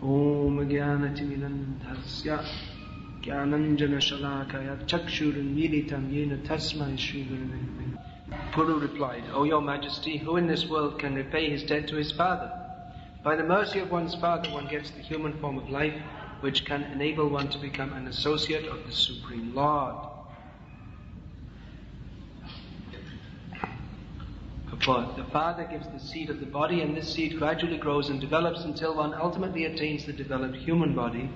Om Jnanatimirandhasya Jnananjana Shalakaya Chakshurunmilitam Yena Tasmai Shri Gurave Namaha. Guru replied, O your Majesty, who in this world can repay his debt to his father? By the mercy of one's father, one gets the human form of life, which can enable one to become an associate of the Supreme Lord. For the father gives the seed of the body, and this seed gradually grows and develops until one ultimately attains the developed human body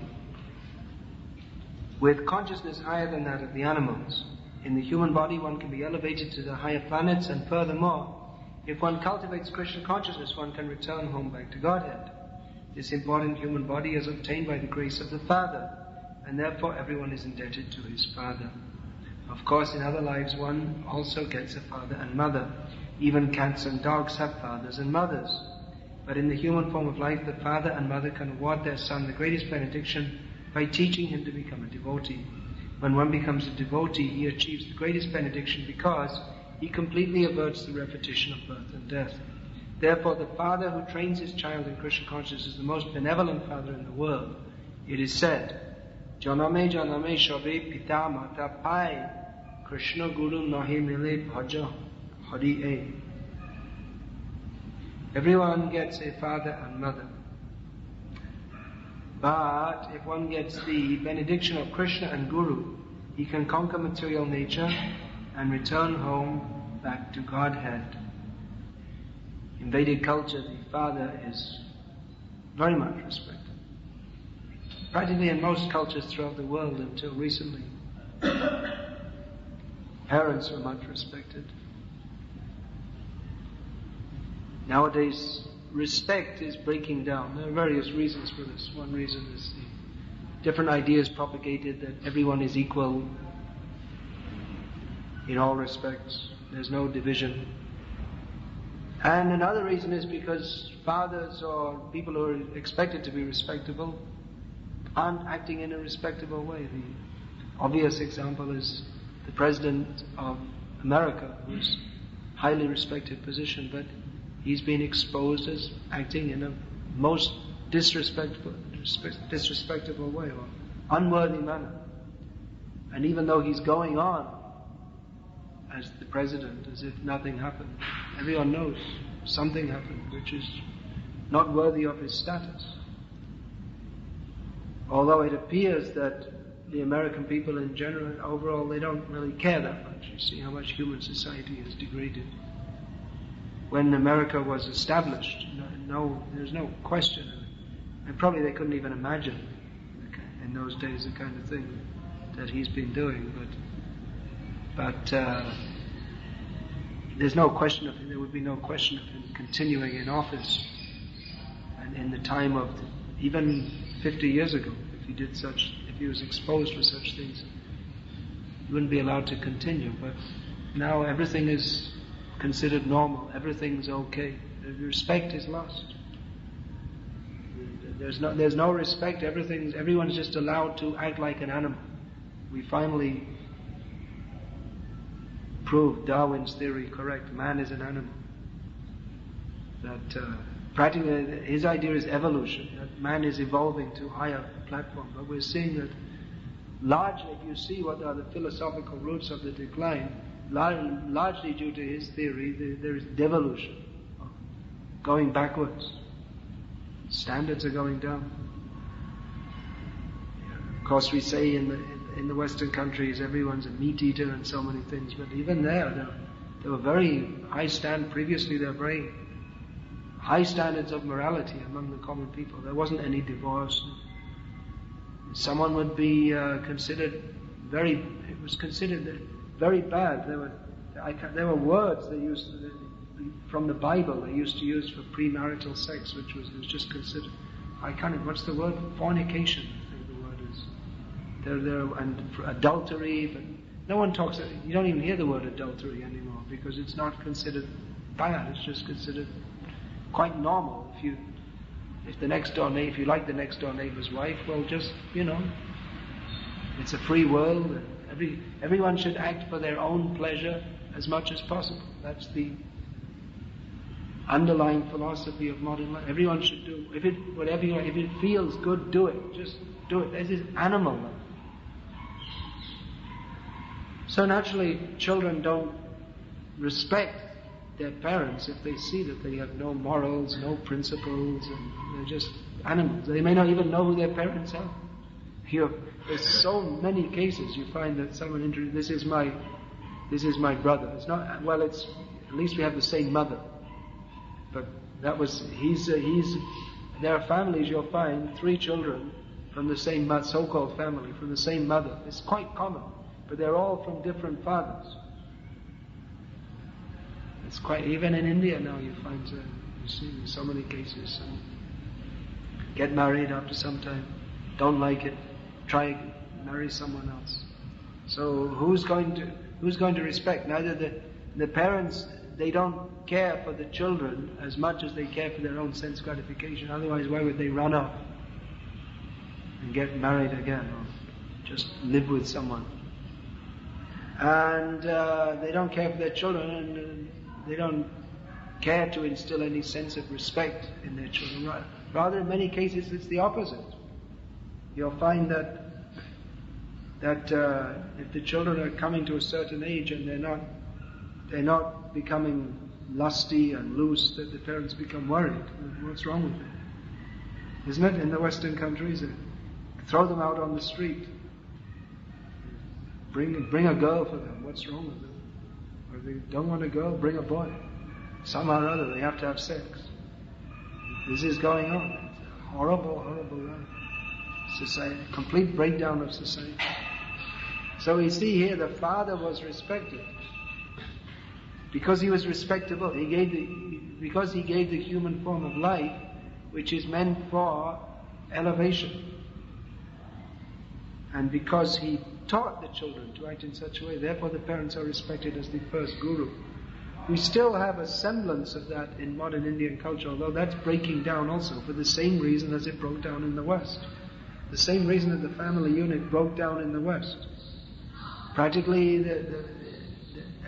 with consciousness higher than that of the animals. In the human body, one can be elevated to the higher planets, and furthermore, if one cultivates Krishna consciousness, one can return home back to Godhead. This important human body is obtained by the grace of the Father, and therefore everyone is indebted to his father. Of course, in other lives, one also gets a father and mother. Even cats and dogs have fathers and mothers. But in the human form of life, the father and mother can award their son the greatest benediction by teaching him to become a devotee. When one becomes a devotee, he achieves the greatest benediction because he completely averts the repetition of birth and death. Therefore, the father who trains his child in Krishna consciousness is the most benevolent father in the world. It is said, Janame janame shabe pita mata pai Krishna guru nahi mile bhaja hari e. Everyone gets a father and mother. But if one gets the benediction of Krishna and Guru, he can conquer material nature and return home back to Godhead. In Vedic culture, the father is very much respected. Practically in most cultures throughout the world until recently, parents were much respected. Nowadays, respect is breaking down. There are various reasons for this. One reason is the different ideas propagated that everyone is equal in all respects. There's no division. And another reason is because fathers or people who are expected to be respectable aren't acting in a respectable way. The obvious example is the President of America, who's a highly respected position, but he's been exposed as acting in a most disrespectful way or unworthy manner. And even though he's going on as the president, as if nothing happened, everyone knows something happened which is not worthy of his status. Although it appears that the American people in general, overall, they don't really care that much. You see how much human society has degraded. When America was established, there's no question, and probably they couldn't even imagine in those days the kind of thing that he's been doing. But there's no question of him. There would be no question of him continuing in office. And in the time of even 50 years ago, if he was exposed for such things, he wouldn't be allowed to continue. But now everything is considered normal. Everything's okay. The respect is lost. There's no respect. Everyone's just allowed to act like an animal. We finally proved Darwin's theory correct. Man is an animal. That practically his idea is evolution. That man is evolving to higher platform. But we're seeing that largely, if you see what are the philosophical roots of the decline, largely due to his theory, there is devolution, going backwards. Standards are going down. Of course, we say in the Western countries everyone's a meat eater and so many things, but even there were very high previously there were very high standards of morality among the common people. There wasn't any divorce. Someone would be considered very bad. There were words they used from the Bible they used to use for premarital sex, which was just considered. What's the word? Fornication, I think the word is. And adultery, but no one talks. You don't even hear the word adultery anymore because it's not considered bad. It's just considered quite normal. If you like the next door neighbor's wife, well, just it's a free world. And everyone should act for their own pleasure as much as possible. underlying philosophy of modern life. Everyone should do. If it feels good, do it. Just do it. This is animal life. So naturally, children don't respect their parents if they see that they have no morals, no principles, and they're just animals. They may not even know who their parents are. There's so many cases you find that someone introduces, this is my brother. It's not, well, it's, at least we have the same mother. But there are families you'll find 3 children from the same so-called family, from the same mother. It's quite common, but they're all from different fathers. It's quite, even in India now you find, you see so many cases. Get married after some time, don't like it, try marry someone else. So who's going to respect? Neither the parents, they don't care for the children as much as they care for their own sense gratification. Otherwise, why would they run off and get married again or just live with someone? And they don't care for their children, and they don't care to instill any sense of respect in their children. Rather, in many cases, it's the opposite. You'll find that if the children are coming to a certain age and they're not becoming lusty and loose, that the parents become worried. What's wrong with them? Isn't it? In the Western countries, throw them out on the street. Bring a girl for them. What's wrong with them? Or they don't want a girl, bring a boy. Somehow or other, they have to have sex. This is going on. It's a horrible, horrible society. Complete breakdown of society. So we see here the father was respected because he was respectable. Because he gave the human form of life, which is meant for elevation, and because he taught the children to act in such a way, therefore the parents are respected as the first guru. We still have a semblance of that in modern Indian culture, although that's breaking down also for the same reason as it broke down in the West. The same reason that the family unit broke down in the West. Practically,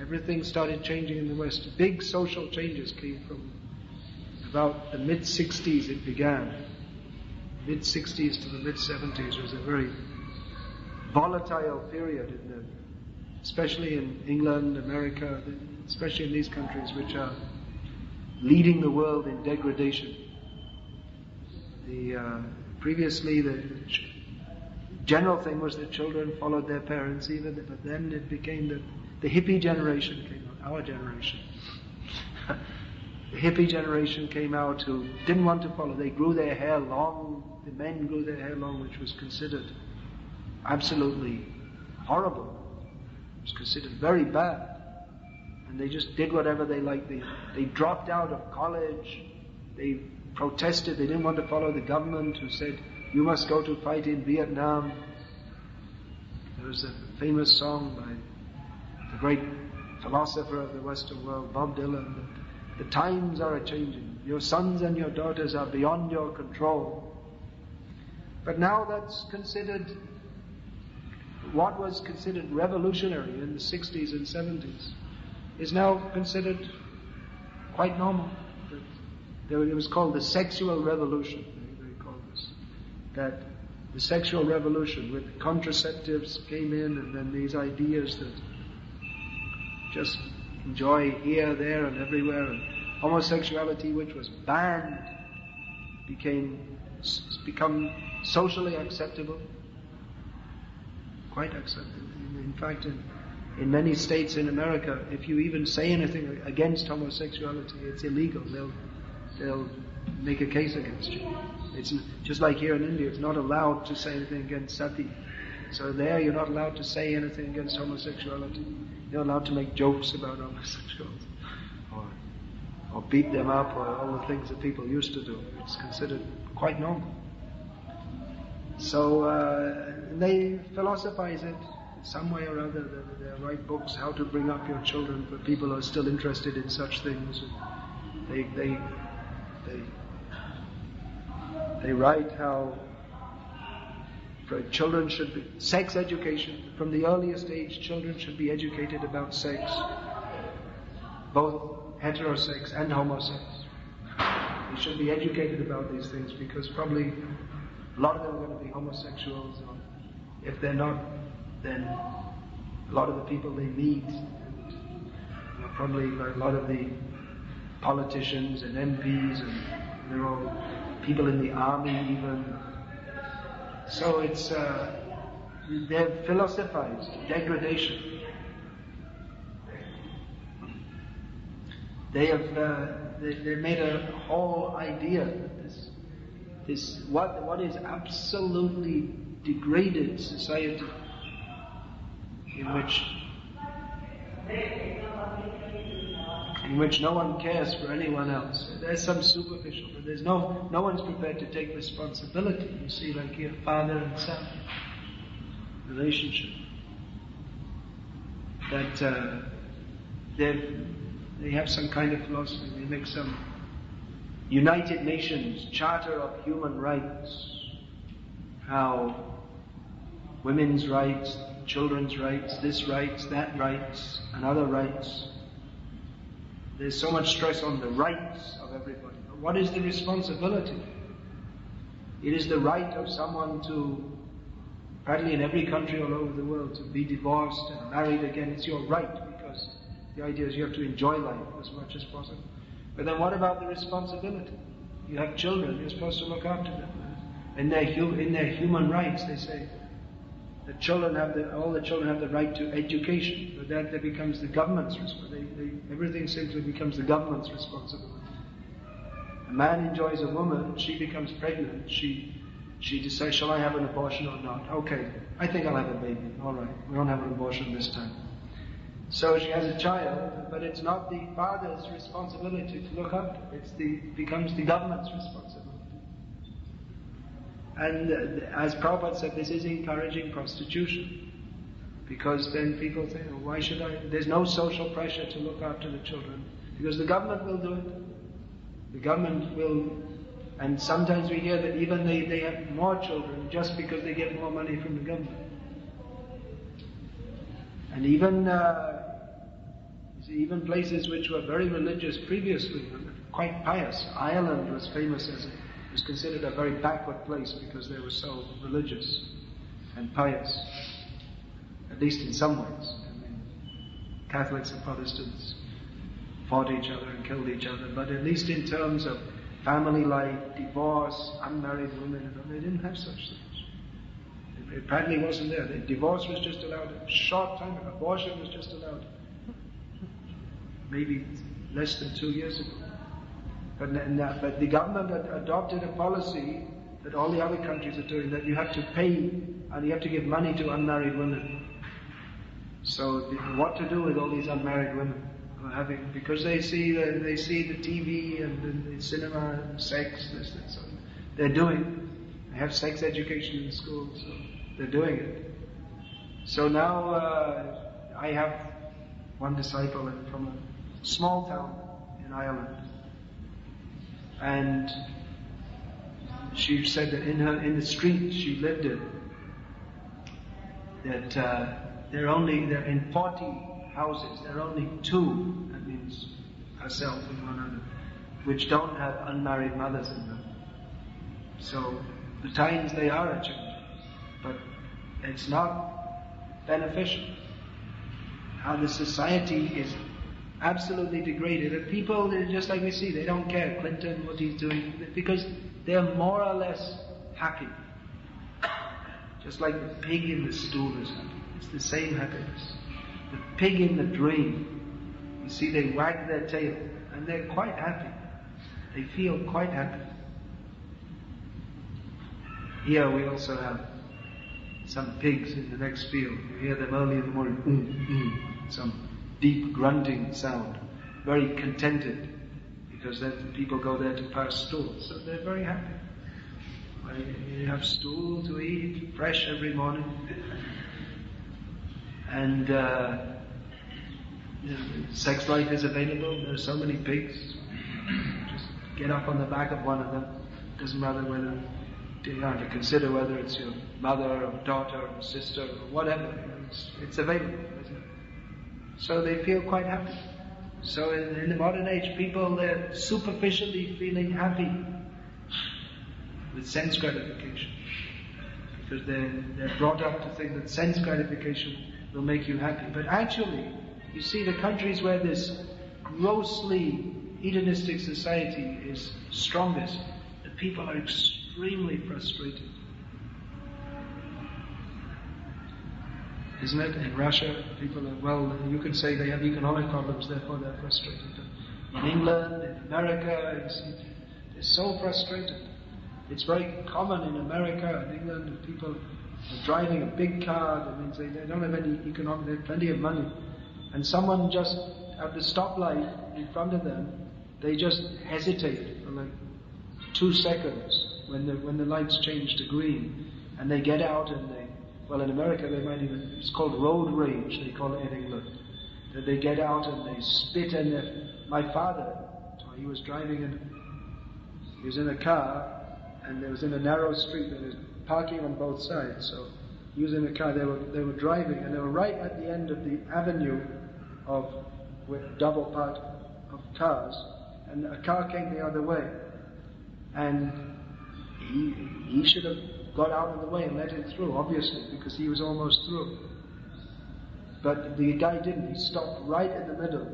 everything started changing in the West. Big social changes came from about the mid-60s it began. Mid-60s to the mid-70s was a very volatile period, especially in England, America, especially in these countries which are leading the world in degradation. Previously, the general thing was that children followed their parents, but then it became the hippie generation came out, our generation. The hippie generation came out who didn't want to follow. They grew their hair long. The men grew their hair long, which was considered absolutely horrible. It was considered very bad. And they just did whatever they liked. They dropped out of college. They protested. They didn't want to follow the government who said, you must go to fight in Vietnam. There was a famous song by the great philosopher of the Western world, Bob Dylan, that the times are a-changing. Your sons and your daughters are beyond your control. But now that's considered, what was considered revolutionary in the 60s and 70s is now considered quite normal. It was called the sexual revolution, they call this. That the sexual revolution with contraceptives came in, and then these ideas that just enjoy here, there and everywhere, and homosexuality, which was banned, become socially acceptable, quite acceptable. In fact, in many states in America, if you even say anything against homosexuality, it's illegal. They'll make a case against you. It's just like here in India, it's not allowed to say anything against sati. So there, you're not allowed to say anything against homosexuality. You're allowed to make jokes about homosexuals, or beat them up, or all the things that people used to do. It's considered quite normal. So they philosophize it some way or other. They write books how to bring up your children for people who are still interested in such things. They write how children should be sex education from the earliest age. Children should be educated about sex, both heterosex and homosex. They should be educated about these things, because probably a lot of them are going to be homosexuals, or if they're not, then a lot of the people they meet, and probably like a lot of the politicians and MPs, and they're all people in the army even. So it's they've philosophized degradation. They've made a whole idea that this what is absolutely degraded society, in which no one cares for anyone else. There's some superficial, but there's no one's prepared to take responsibility. You see, like here, father and son relationship. That they have some kind of philosophy. They make some United Nations Charter of Human Rights. How women's rights, children's rights, this rights, that rights, and other rights. There's so much stress on the rights of everybody. But what is the responsibility? It is the right of someone to, practically in every country all over the world, to be divorced and married again. It's your right, because the idea is you have to enjoy life as much as possible. But then what about the responsibility? You have children, you're supposed to look after them. In their human rights, they say, all the children have the right to education, but that becomes the government's responsibility. Everything simply becomes the government's responsibility. A man enjoys a woman, she becomes pregnant, she decides, shall I have an abortion or not? Okay, I think I'll have a baby. All right, we don't have an abortion this time. So she has a child, but it's not the father's responsibility to look after. It becomes the government's responsibility. And as Prabhupada said, this is encouraging prostitution. Because then people say, oh, why should I? There's no social pressure to look after the children. Because the government will do it. The government will, and sometimes we hear that even they have more children just because they get more money from the government. And even places which were very religious previously, quite pious. Ireland was famous was considered a very backward place because they were so religious and pious, at least in some ways. I mean, Catholics and Protestants fought each other and killed each other, but at least in terms of family life, divorce, unmarried women, they didn't have such things. It apparently wasn't there. Divorce was just allowed a short time ago. Abortion was just allowed maybe less than 2 years ago. But the government adopted a policy that all the other countries are doing, that you have to pay and you have to give money to unmarried women. So what to do with all these unmarried women? Because they see the TV and the cinema and sex, this and so they have sex education in school, so they're doing it. So now I have one disciple from a small town in Ireland, and she said that in the street she lived in, that they're in 40 houses, there are only 2, that means herself and one other, which don't have unmarried mothers in them. So the times they are changing, but it's not beneficial. How the society is absolutely degraded, and people, just like we see, they don't care Clinton, what he's doing, because they're more or less happy. Just like the pig in the stool is happy. It's the same happiness. The pig in the dream, you see, they wag their tail and they're quite happy. They feel quite happy. Here we also have some pigs in the next field. You hear them early in the morning, some deep grunting sound, very contented, because then people go there to pass stool, so they're very happy. You have stool to eat, fresh every morning, and sex life is available. There are so many pigs. Just get up on the back of one of them. Doesn't matter whether you have to consider whether it's your mother or daughter or sister or whatever. It's available, isn't it? So they feel quite happy. So in the modern age, people, they're superficially feeling happy with sense gratification. Because they're brought up to think that sense gratification will make you happy. But actually, you see the countries where this grossly hedonistic society is strongest, the people are extremely frustrated. Isn't it? In Russia, people are, well, you could say they have economic problems, therefore they're frustrated. But in England, in America, they're so frustrated. It's very common in America and England that people are driving a big car. That means they don't have any economic, they have plenty of money. And someone just at the stoplight in front of them, they just hesitate for like 2 seconds when the lights change to green. And they get out and well, in America they might even, it's called road rage, they call it in England. That they get out and they spit in my father, he was driving he was in a car, and it was in a narrow street, there was parking on both sides, so he was in a car, they were driving, and they were right at the end of the avenue with double parked of cars, and a car came the other way, and he should have got out of the way and let it through, obviously, because he was almost through. But the guy didn't, he stopped right in the middle,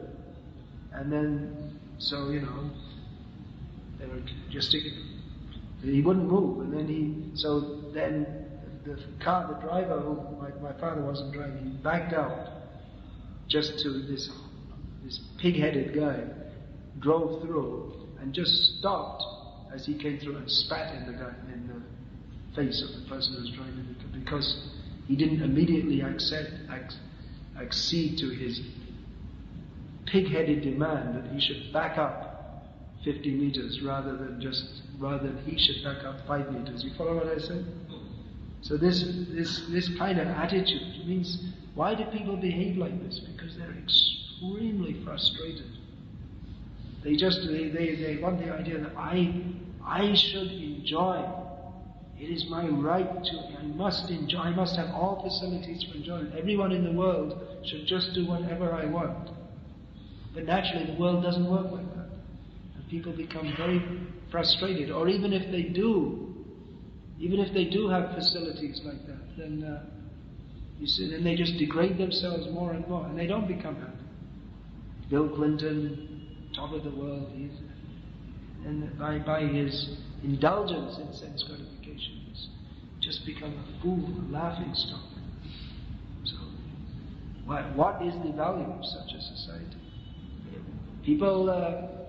and then, so, they were gesticulating. He wouldn't move, and then the driver who my father wasn't driving, he backed out just to this pig-headed guy, drove through, and just stopped as he came through and spat in the face of the person who was driving the car, because he didn't immediately accede to his pig-headed demand that he should back up 50 meters rather than he should back up 5 meters. You follow what I say? So this kind of attitude means, why do people behave like this? Because they're extremely frustrated. They want the idea that I should enjoy. It is my right to, I must enjoy, I must have all facilities for enjoyment. Everyone in the world should just do whatever I want. But naturally the world doesn't work like that. People become very frustrated, or even if they do have facilities like that, then you see, then they just degrade themselves more and more, and they don't become happy. Bill Clinton, top of the world, and by his indulgence in sense gratification, he's just become a fool, a laughing stock. So, what is the value of such a society?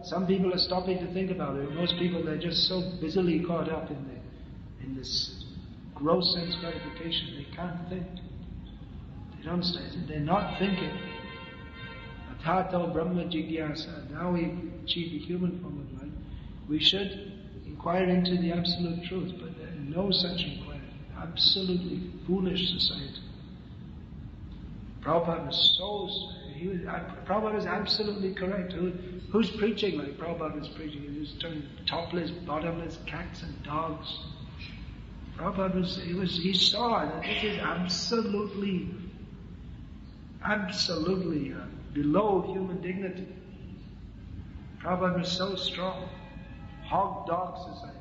Some people are stopping to think about it. Most people, they're just so busily caught up in this gross sense gratification, they can't think. They don't stay. They're not thinking. Athato Brahma Jigyasa. Now we achieve the human form of life. We should inquire into the absolute truth, but there is no such inquiry. Absolutely foolish society. Prabhupada was absolutely correct. Who's preaching like Prabhupada was preaching? He was turning topless, bottomless cats and dogs. Prabhupada he saw that this is absolutely below human dignity. Prabhupada was so strong. Hog dog society.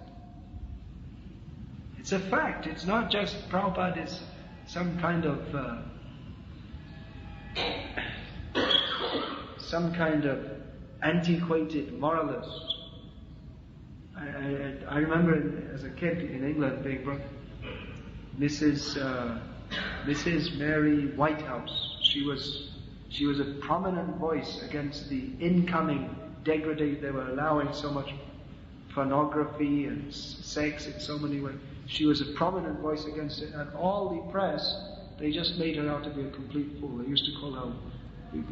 It's a fact. It's not just Prabhupada is some kind of antiquated moralist. I remember as a kid in England being brought Mrs. Mary Whitehouse. She was a prominent voice against the incoming degradation. They were allowing so much pornography and sex in so many ways. She was a prominent voice against it, and all the press, they just made her out to be a complete fool. They used to call her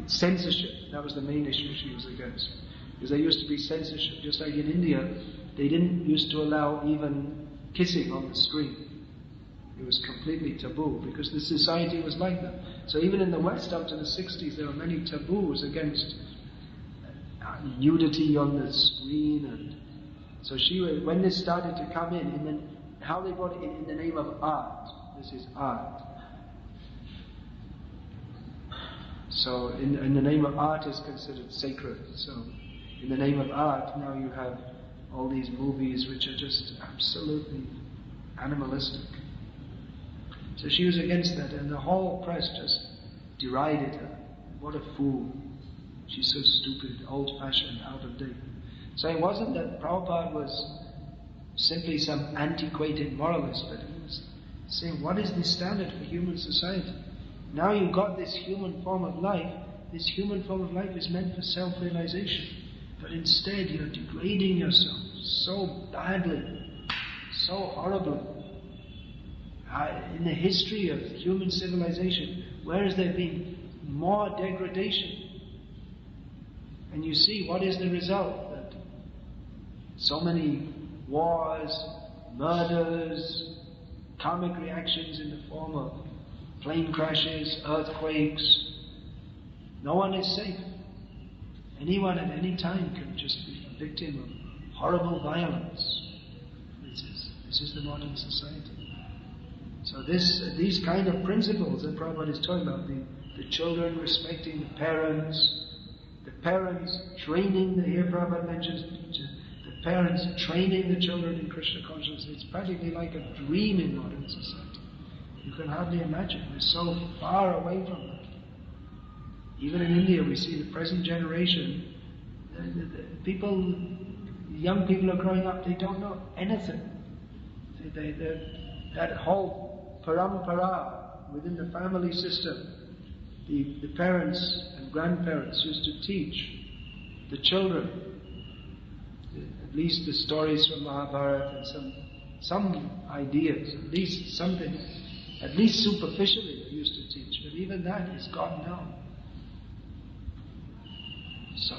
censorship. That was the main issue she was against. Because there used to be censorship. Just like in India, they didn't used to allow even kissing on the screen. It was completely taboo, because the society was like that. So even in the West, up to the 60s, there were many taboos against nudity on the screen. And so when this started to come in, and then how they brought it in the name of art. This is art. So in the name of art is considered sacred. So in the name of art, now you have all these movies which are just absolutely animalistic. So she was against that, and the whole press just derided her. What a fool. She's so stupid, old-fashioned, out of date. So it wasn't that Prabhupada was simply some antiquated moralist, but he was saying, what is the standard for human society? Now you've got this human form of life. This human form of life is meant for self-realization. But instead you're degrading yourself so badly, so horribly. In the history of human civilization, where has there been more degradation? And you see, what is the result? That so many wars, murders, karmic reactions in the form of plane crashes, earthquakes. No one is safe. Anyone at any time can just be a victim of horrible violence. This is the modern society. So these kind of principles that Prabhupada is talking about, the children respecting the parents training, here Prabhupada mentions, the parents training the children in Krishna consciousness. It's practically like a dream in modern society. You can hardly imagine. We're so far away from that. Even in India, we see the present generation, young people are growing up, they don't know anything. That whole parampara within the family system, the parents and grandparents used to teach the children, at least the stories from Mahabharata and some ideas, at least something, at least superficially they used to teach, but even that is gone now. So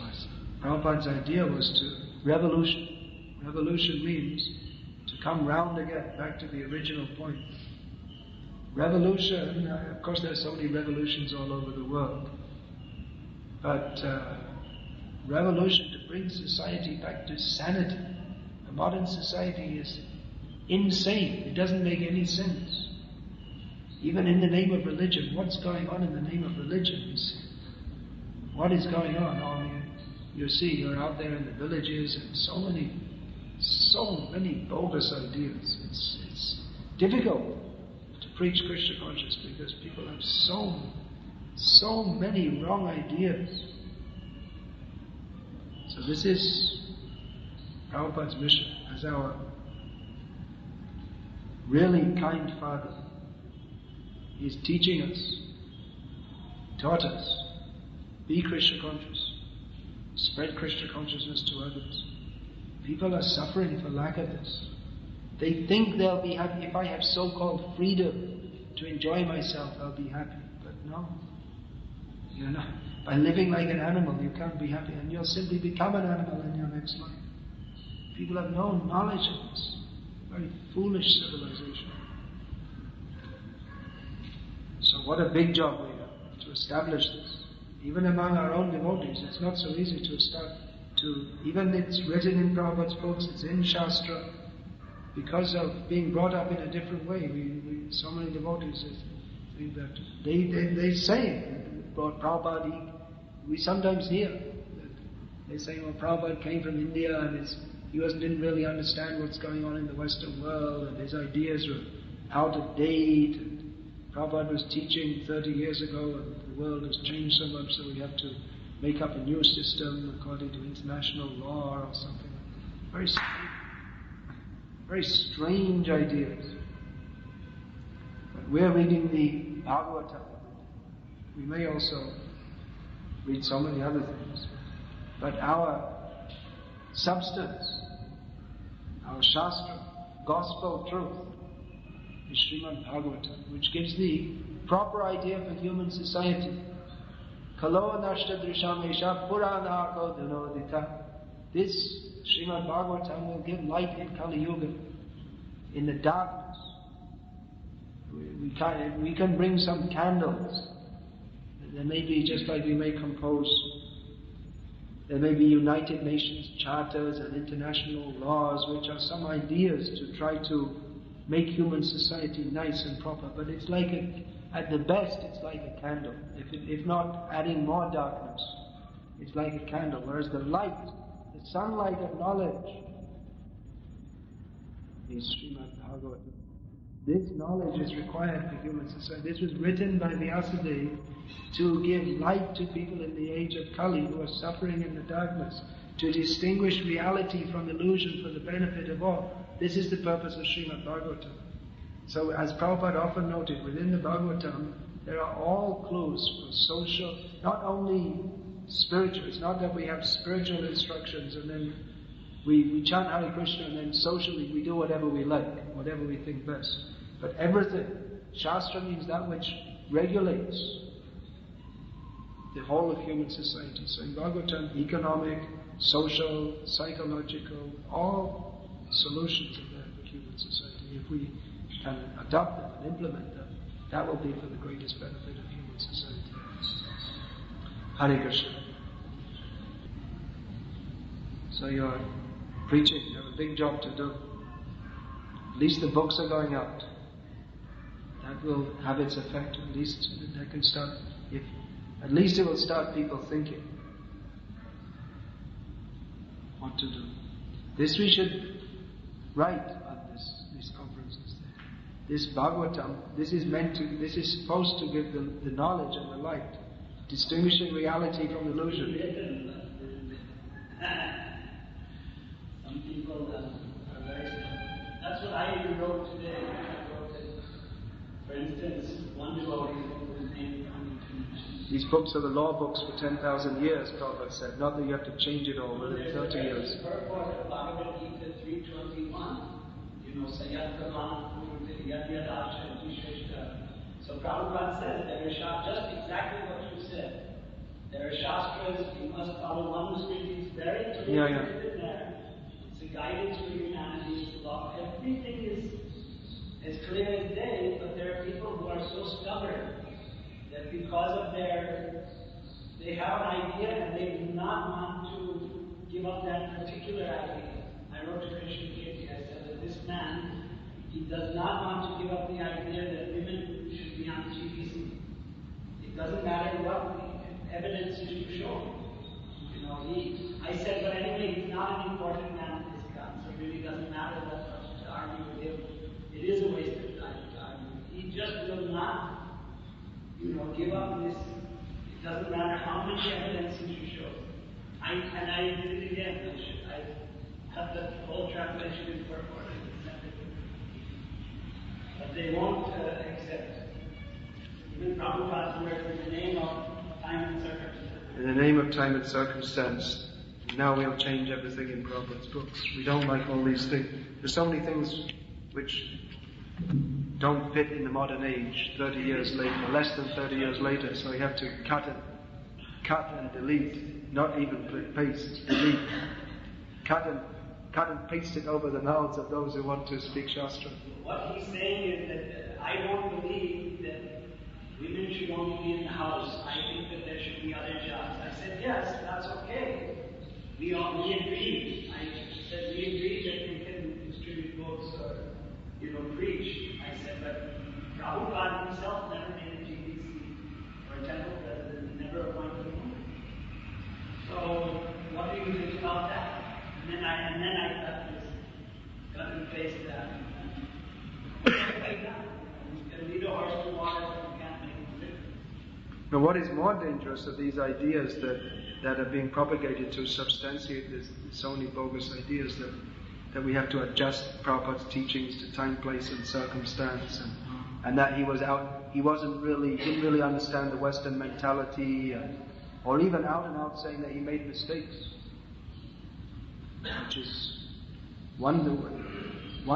Prabhupada's idea was to revolution. Revolution means to come round again, back to the original point. Revolution, of course there are so many revolutions all over the world, but revolution to bring society back to sanity. The modern society is insane. It doesn't make any sense. Even in the name of religion, what's going on in the name of religion? What is going on? You see, you're out there in the villages and so many bogus ideas. It's difficult to preach Krishna consciousness because people have so many wrong ideas. So this is Prabhupada's mission as our really kind Father. He is teaching us, taught us, be Krishna conscious, spread Krishna consciousness to others. People are suffering for lack of this. They think they'll be happy if I have so-called freedom to enjoy myself, I'll be happy. But no, you're not. By living like an animal, you can't be happy, and you'll simply become an animal in your next life. People have no knowledge of this. Very foolish civilization. So what a big job we have to establish this. Even among our own devotees, it's not so easy to start to, even it's written in Prabhupada's books, it's in Shastra, because of being brought up in a different way. So many devotees think that they say, Prabhupada, we sometimes hear that they say, well, Prabhupada came from India and he didn't really understand what's going on in the Western world, and his ideas were out of date. And Prabhupada was teaching 30 years ago, and the world has changed so much, so we have to make up a new system according to international law or something. Very strange ideas. But we're reading the Bhagavatam. We may also read so many other things. But our substance, our Shastra, gospel truth, is Srimad Bhagavatam, which gives the proper idea for human society. Kalo nashta drishamesha puranako dhanodita. This Srimad Bhagavatam will give light in Kali Yuga, in the darkness. We can bring some candles. There may be, just like we may compose, there may be United Nations charters and international laws, which are some ideas to try to make human society nice and proper, but it's like at the best, it's like a candle. If not adding more darkness, it's like a candle. Whereas the light, the sunlight of knowledge, is Srimad Bhagavatam. This knowledge is required for human society. This was written by Vyasadeva to give light to people in the age of Kali who are suffering in the darkness, to distinguish reality from illusion for the benefit of all. This is the purpose of Srimad Bhagavatam. So as Prabhupada often noted, within the Bhagavatam, there are all clues for social, not only spiritual. It's not that we have spiritual instructions and then we chant Hare Krishna and then socially we do whatever we like, whatever we think best. But everything, Shastra means that which regulates the whole of human society. So in Bhagavatam, economic, social, psychological, all solutions are there for human society. If we can adopt them and implement them, that will be for the greatest benefit of human society. Hare Krishna. So you're preaching, you have a big job to do. At least the books are going out. That will have its effect. At least that can start. At least it will start people thinking what to do. This we should write at these conferences. This Bhagavatam, this is supposed to give the knowledge and the light, distinguishing reality from illusion. Some people are very smart. That's what I even wrote today. I wrote it. For instance, one devotee whose name coming to These books are the law books for 10,000 years, Prabhupada said. Not that you have to change it all within 30 years. Purport of Bhagavad Gita 3:21. Sayat Praman Purti Yad Yad Asha Visheshta. So Prabhupada says there are just exactly what you said. There are shastras, you must follow one script. It's very clear written there. It's a guidance for humanity, it's law. Everything is as clear as day, but there are people who are so stubborn that because of they have an idea and they do not want to give up that particular idea. I wrote to Krishna Kirti, I said that this man, he does not want to give up the idea that women should be on GBC. It doesn't matter what evidence you show. I said, but anyway, he's not an important man in this class, so it really doesn't matter that much to argue with him. It is a waste of time to argue. He just will not, give up this. It doesn't matter how much evidence you show. I did it again. I cut the whole translation in purport and sent it to them. But they won't accept. Even Prabhupada's words in the name of time and circumstance. In the name of time and circumstance, now we'll change everything in Prabhupada's books. We don't like all these things. There's so many things which don't fit in the modern age 30 years later, less than 30 years later, so we have to cut and delete, not even paste, delete. Cut and paste it over the mouths of those who want to speak Shastra. What he's saying is that I don't believe that women should only be in the house. I think that there should be other jobs. I said, yes, that's okay. We agreed. I said, we agreed that we can distribute books or, preach. I said, but Prabhupada himself never made a GBC or a temple president. He never appointed a woman. So, what do you think about that? And then I cut and paste that. You can lead a horse to water, but you can't make it drink. Now, what is more dangerous are these ideas that are being propagated to substantiate so many bogus ideas that we have to adjust Prabhupada's teachings to time, place, and circumstance, and that he didn't really understand the Western mentality, or even out and out saying that he made mistakes, which is one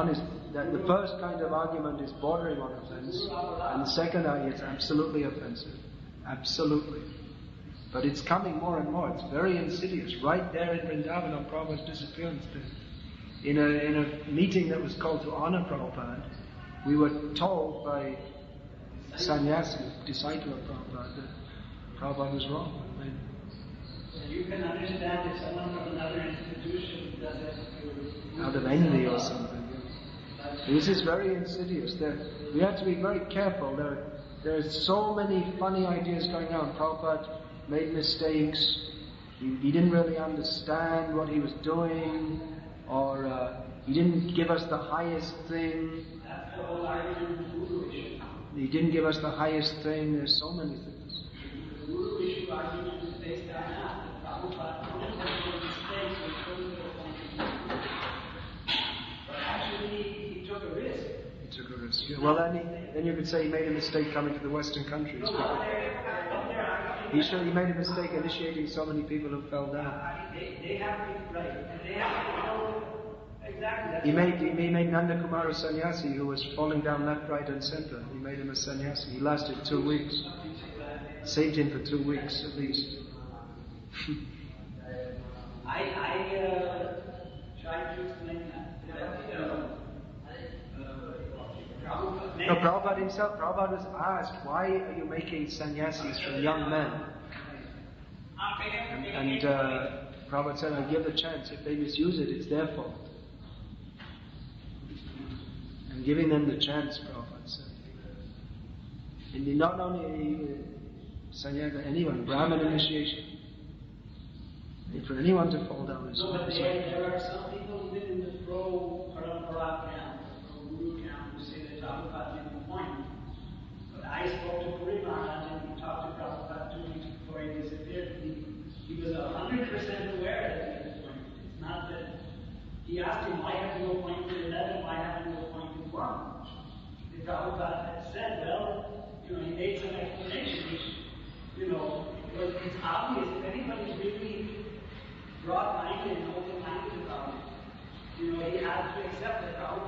is that the first kind of argument is bordering on offense, and the second argument is absolutely offensive. Absolutely. But it's coming more and more. It's very insidious. Right there in Vrindavan on Prabhupada's disappearance day. In a meeting that was called to honor Prabhupada, we were told by sannyasi, disciple of Prabhupada, that Prabhupada was wrong. So you can understand if someone from another institution does it out of envy or something. But This is very insidious. We have to be very careful. There are so many funny ideas going on. Prabhupada made mistakes. He didn't really understand what he was doing, or he didn't give us the highest thing. That's the whole argument of the Guru issue. He didn't give us the highest thing. There's so many things. The Guru issue argument is based on that. Prabhupada only made mistakes which couldn't be appointed. But actually, he took a risk. He took a risk. Well, then you could say he made a mistake coming to the Western countries. He made a mistake initiating so many people who fell down. They have to be right. They have to know exactly. He made Nanda Kumar a sannyasi who was falling down left, right, and center. He made him a sannyasi. He lasted 2 weeks. Saved him for 2 weeks at least. I tried to explain that. No, Prabhupada was asked, why are you making sannyasis from young men? And Prabhupada said, I give the chance. If they misuse it, it's their fault. And giving them the chance, Prabhupada said. And not only sannyasa, anyone, Brahmin initiation. And for anyone to fall down is but there are some people even in the pro-parampara camp, pro-guru camp, who say that Prabhupada didn't appoint. But I spoke to Puri Maharaj and we talked to Prabhupada 2 weeks before he disappeared. He was 100% aware that he was appointed. It's not that he asked him, why haven't you appointed 11? Why haven't you appointed 1? And Prabhupada said, well, he made some explanation, which, it's obvious if anybody's really broad-minded and open-minded about it, he has to accept that Prabhupada